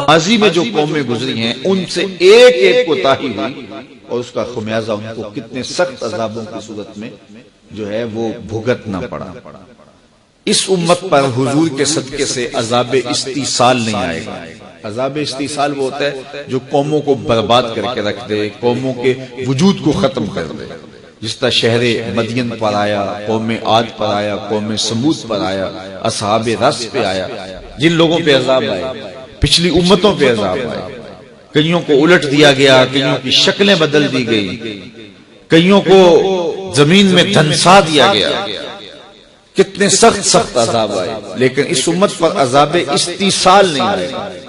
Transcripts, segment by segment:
ماضی میں جو قومیں گزری ہیں ان سے ایک ایک کوتاہی ہوئی اور اس کا خمیازہ ان کو کتنے سخت عذابوں کی صورت میں جو ہے وہ بھگتنا پڑا۔ اس امت پر حضور کے صدقے سے عذاب استیصال نہیں آئے گا۔ عذاب استیصال وہ ہوتا ہے جو قوموں کو برباد کر کے رکھ دے، قوموں کے وجود کو ختم کر دے، جس طرح شہر مدین پر آیا، قوم عاد پر آیا، قوم سمود پر آیا، اصحاب رس پہ آیا، جن لوگوں پہ عذاب آئے، پچھلی امتوں پہ عذاب آئے، کئیوں کو الٹ دیا گیا، کئیوں کی شکلیں بدل دی گئی، کئیوں کو زمین میں دھنسا دیا گیا، کتنے سخت سخت عذاب آئے، لیکن اس امت پر عذاب استیصال نہیں آئے،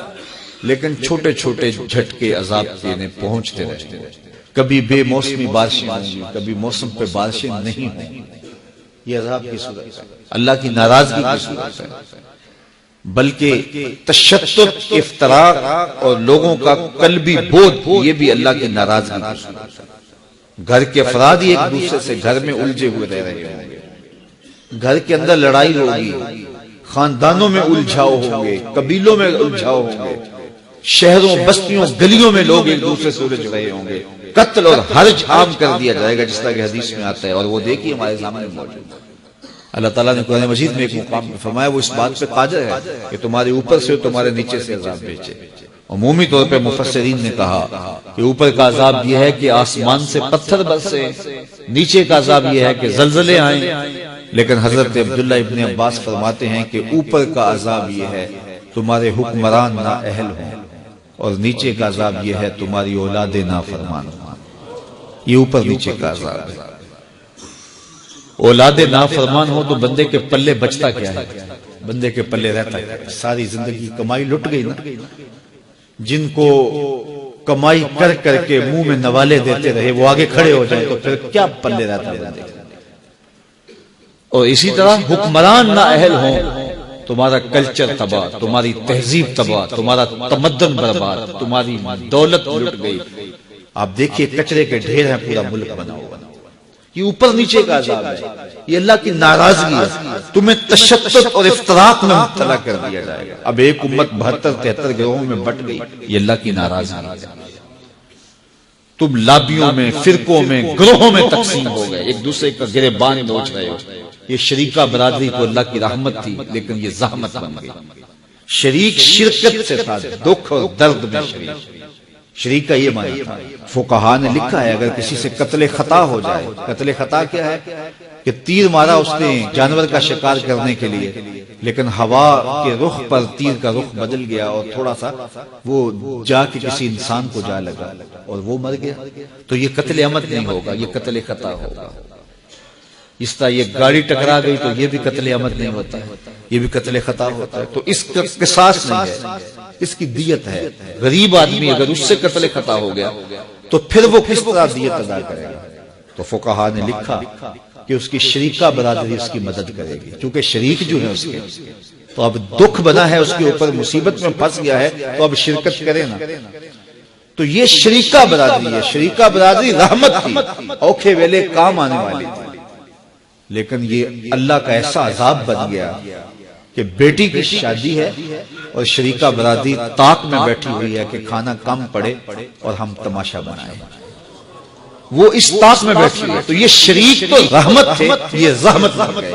لیکن چھوٹے چھوٹے جھٹکے عذاب کے انہیں پہنچتے رہتے ہیں۔ کبھی بے موسمی بارشیں ہوں گی، کبھی موسم پہ بارشیں نہیں ہوں گی، یہ عذاب کی صورت ہے، اللہ کی ناراضگی کی صورت ہے، بلکہ تشدد، افتراق اور لوگوں کا قلبی بودھ، یہ بھی اللہ کی ناراضگی کی صورت ہے۔ گھر کے افراد ہی ایک دوسرے سے گھر میں الجھے ہوئے رہ رہے ہوں گے، گھر کے اندر لڑائی ہوگی، خاندانوں میں الجھاؤ ہوں گے، قبیلوں میں الجھاؤ ہوں گے، شہروں بستیوں گلیوں میں لوگ ایک دوسرے سے الجھ رہے ہوں گے، قتل اور حرج عام کر دیا جائے گا، جس طرح کہ حدیث میں آتا ہے، اور وہ دیکھیے ہمارے سامنے موجود ہے۔ اللہ تعالیٰ نے قرآن مجید میں ایک مقام میں فرمایا وہ اس بات پہ قادر ہے کہ تمہارے اوپر سے تمہارے نیچے سے عذاب بھیجے۔ عمومی طور پہ مفسرین نے کہا کہ اوپر کا عذاب یہ ہے کہ آسمان سے پتھر برسے، نیچے کا عذاب یہ ہے کہ زلزلے آئیں، لیکن حضرت عبداللہ ابن عباس فرماتے ہیں کہ اوپر کا عذاب یہ ہے تمہارے حکمران نااہل ہوں، اور نیچے کا عذاب یہ ہے تمہاری اولاد نافرمان ہوں۔ یہ اوپر نیچے کا عذاب ہے۔ اولاد نافرمان ہو تو بندے کے پلے بچتا کیا ہے؟ بندے کے پلے رہتا ہے، ساری زندگی کمائی لٹ گئی نا۔ جن کو کمائی کر کر کے منہ میں نوالے دیتے رہے وہ آگے کھڑے ہو جائیں تو پھر کیا پلے رہتا ہے بندے؟ اور اسی طرح حکمران نااہل ہوں، تمہارا کلچر تباہ، تمہاری تہذیب تباہ، تمہارا تمدن برباد، تمہاری دولت لٹ گئی۔ آپ دیکھیے کچرے کے ڈھیر ہیں، پورا ملک بنا ہوا۔ یہ اوپر نیچے کا عذاب ہے، یہ اللہ کی ناراضگی ہے، تمہیں تشدد اور افتراق میں مبتلا کر دیا جائے گا۔ اب ایک امت 72-73 گروہوں میں بٹ گئی، یہ اللہ کی ناراضگی ہے۔ تم لابیوں میں، فرقوں میں، گروہوں میں تقسیم ہو گئے، ایک دوسرے کا گریبان نوچ رہے ہو۔ یہ شریکہ برادری تو اللہ کی رحمت تھی، لیکن یہ زحمت بن گئی۔ شریک شرکت سے تھا، دکھ اور درد میں شریک، شریک کا یہ معنی تھا۔ فقہاء نے لکھا ہے اگر کسی سے قتل خطا ہو جائے، قتل خطا کیا ہے کہ تیر مارا اس نے جانور کا شکار کرنے کے لیے، لیکن ہوا کے رخ پر تیر کا رخ بدل گیا اور تھوڑا سا وہ جا کے کسی انسان کو جا لگا اور وہ مر گیا، تو یہ قتل عمد نہیں ہوگا، یہ قتل خطا ہوگا۔ اس طرح یہ گاڑی ٹکرا گئی تو یہ بھی قتل عمد نہیں ہوتا ہے، یہ بھی قتل خطا ہوتا ہے۔ تو اس کا قصاص نہیں ہے، اس کی دیت ہے۔ غریب آدمی اگر اس سے قتل خطا ہو گیا تو پھر وہ کس طرح دیت ادا کرے گا؟ تو فقہاء نے لکھا کہ اس کی شریکہ برادری اس کی مدد کرے گی، کیونکہ شریک جو ہے اس کے، تو اب دکھ بنا ہے اس کے اوپر، مصیبت میں پھنس گیا ہے تو اب شرکت کرے نا۔ تو یہ شریکہ برادری ہے، شریکہ برادری رحمت تھی، اوکھے ویلے کام آنے والی تھی، لیکن یہ اللہ کا ایسا عذاب بن گیا کہ بیٹی کی شادی ہے اور شریکہ برادری طاق میں بیٹھی ہوئی ہے کہ کھانا کم پڑے اور ہم تماشا بنائیں، وہ اس طاق میں بیٹھی ہوئی ہے۔ تو یہ شریک تو رحمت تھے، یہ زحمت بن گئے۔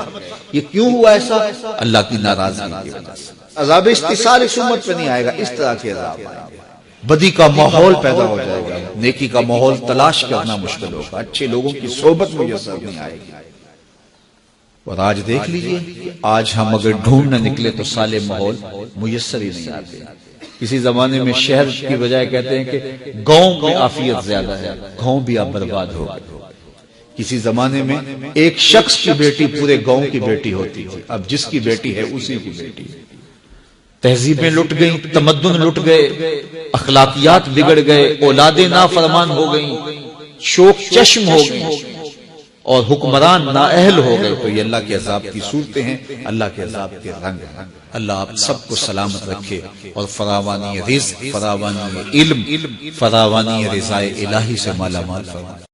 یہ کیوں ہوا ایسا؟ اللہ کی ناراضگی کی وجہ سے۔ عذاب استیصال اس امت پہ نہیں آئے گا، اس طرح کے عذاب آئے گا۔ بدی کا ماحول پیدا ہو جائے گا، نیکی کا ماحول تلاش کرنا مشکل ہوگا، اچھے لوگوں کی صحبت میسر نہیں آئے گی۔ اور آج دیکھ لیجئے، آج ہم اگر ڈھونڈنے نکلے تو صالح ماحول میسر ہی نہیں آتے۔ کسی زمانے میں شہر کی بجائے کہتے ہیں کہ گاؤں میں عافیت زیادہ ہے، گاؤں بھی اب برباد ہو گئے۔ کسی زمانے میں ایک شخص کی بیٹی پورے گاؤں کی بیٹی ہوتی تھی، اب جس کی بیٹی ہے اسی کی بیٹی ہے۔ تہذیبیں لٹ گئیں، تمدن لٹ گئے، اخلاقیات بگڑ گئے، اولادیں نافرمان ہو گئیں، شوق چشم ہو گئیں، اور حکمران نااہل ہو گئے۔ تو یہ اللہ کے عذاب کی صورتیں ہیں، اللہ کے عذاب کے رنگ ہیں۔ اللہ آپ سب کو سلامت رکھے اور فراوانی رزق، فراوانی علم، فراوانی رضائے الہی سے مالا مال فرمائے۔